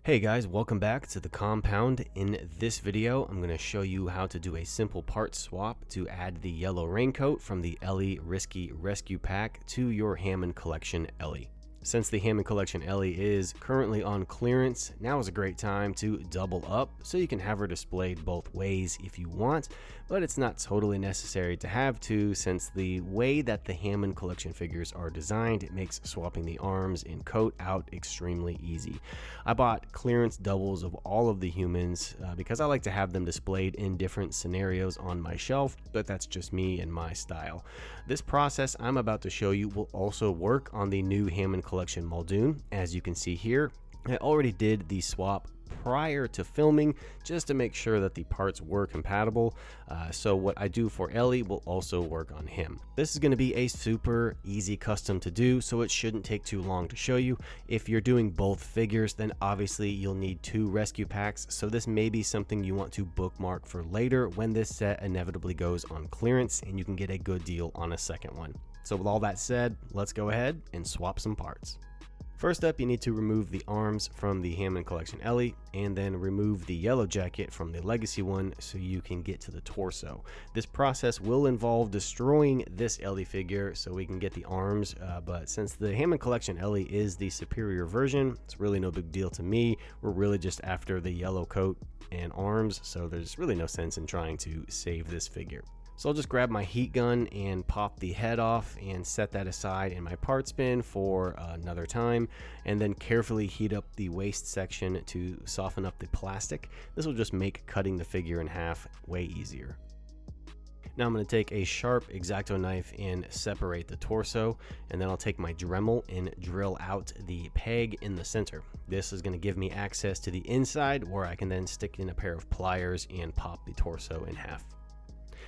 Hey guys, welcome back to the compound. In this video, I'm going to show you how to do a simple part swap to add the yellow raincoat from the Ellie Risky Rescue Pack to your Hammond Collection Ellie. Since the Hammond Collection Ellie is currently on clearance, now is a great time to double up so you can have her displayed both ways if you want, but it's not totally necessary to have to, since the way that the Hammond Collection figures are designed, it makes swapping the arms and coat out extremely easy. I bought clearance doubles of all of the humans because I like to have them displayed in different scenarios on my shelf, but that's just me and my style. This process I'm about to show you will also work on the new Hammond Collection Muldoon. As you can see here, I already did the swap prior to filming just to make sure that the parts were compatible. So what I do for Ellie will also work on him. This is going to be a super easy custom to do, so it shouldn't take too long to show you. If you're doing both figures, then obviously you'll need 2 rescue packs, so this may be something you want to bookmark for later when this set inevitably goes on clearance and you can get a good deal on a second one. So with all that said, let's go ahead and swap some parts. First up, you need to remove the arms from the Hammond Collection Ellie, and then remove the yellow jacket from the Legacy one so you can get to the torso. This process will involve destroying this Ellie figure so we can get the arms, but since the Hammond Collection Ellie is the superior version, it's really no big deal to me. We're really just after the yellow coat and arms, so there's really no sense in trying to save this figure. So I'll just grab my heat gun and pop the head off and set that aside in my parts bin for another time, and then carefully heat up the waist section to soften up the plastic. This will just make cutting the figure in half way easier. Now I'm going to take a sharp X-Acto knife and separate the torso, and then I'll take my Dremel and drill out the peg in the center. This is going to give me access to the inside where I can then stick in a pair of pliers and pop the torso in half.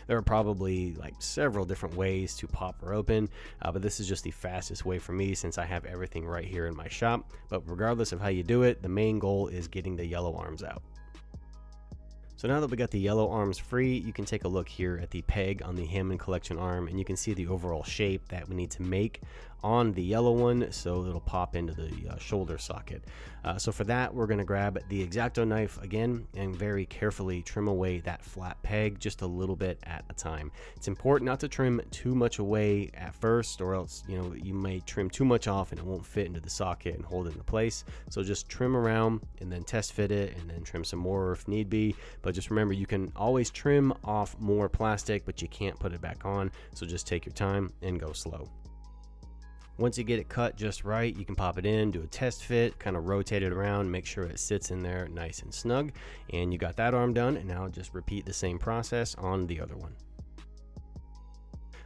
There are probably like several different ways to pop her open, but this is just the fastest way for me since I have everything right here in my shop. But regardless of how you do it, the main goal is getting the yellow arms out. So now that we got the yellow arms free, you can take a look here at the peg on the Hammond Collection arm, and you can see the overall shape that we need to make on the yellow one so it'll pop into the shoulder socket. So for that, we're going to grab the X-Acto knife again and very carefully trim away that flat peg just a little bit at a time. It's important not to trim too much away at first, or else you may trim too much off and it won't fit into the socket and hold it into place. So just trim around and then test fit it, and then trim some more if need be. But just remember, you can always trim off more plastic, but you can't put it back on, so just take your time and go slow. Once you get it cut just right, you can pop it in, do a test fit, kind of rotate it around, make sure it sits in there nice and snug, and you got that arm done. And now just repeat the same process on the other one.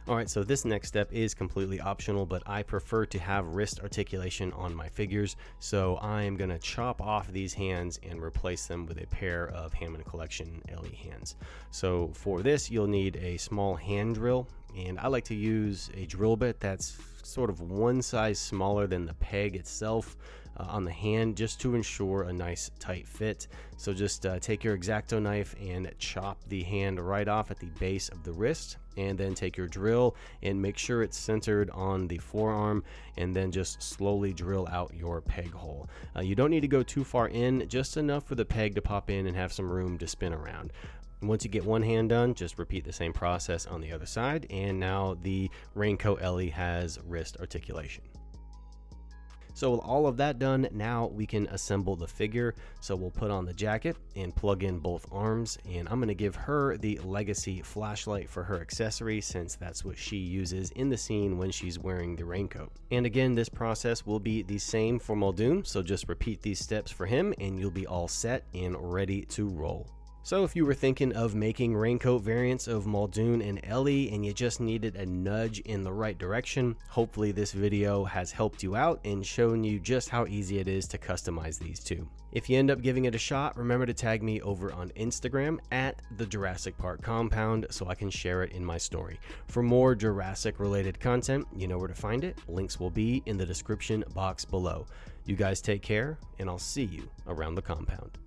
Alright, so this next step is completely optional, but I prefer to have wrist articulation on my figures, so I am going to chop off these hands and replace them with a pair of Hammond Collection Ellie hands. So for this, you'll need a small hand drill, and I like to use a drill bit that's sort of one size smaller than the peg itself on the hand, just to ensure a nice tight fit. So just take your X-Acto knife and chop the hand right off at the base of the wrist, and then take your drill and make sure it's centered on the forearm, and then just slowly drill out your peg hole. You don't need to go too far in, just enough for the peg to pop in and have some room to spin around. Once you get one hand done, just repeat the same process on the other side, and now the Raincoat Ellie has wrist articulation. So with all of that done, now we can assemble the figure. So we'll put on the jacket and plug in both arms, and I'm going to give her the Legacy flashlight for her accessory, since that's what she uses in the scene when she's wearing the raincoat. And again, this process will be the same for Muldoon, so just repeat these steps for him and you'll be all set and ready to roll. So if you were thinking of making raincoat variants of Muldoon and Ellie and you just needed a nudge in the right direction, hopefully this video has helped you out and shown you just how easy it is to customize these two. If you end up giving it a shot, remember to tag me over on Instagram at the Jurassic Park Compound so I can share it in my story. For more Jurassic related content, you know where to find it. Links will be in the description box below. You guys take care, and I'll see you around the compound.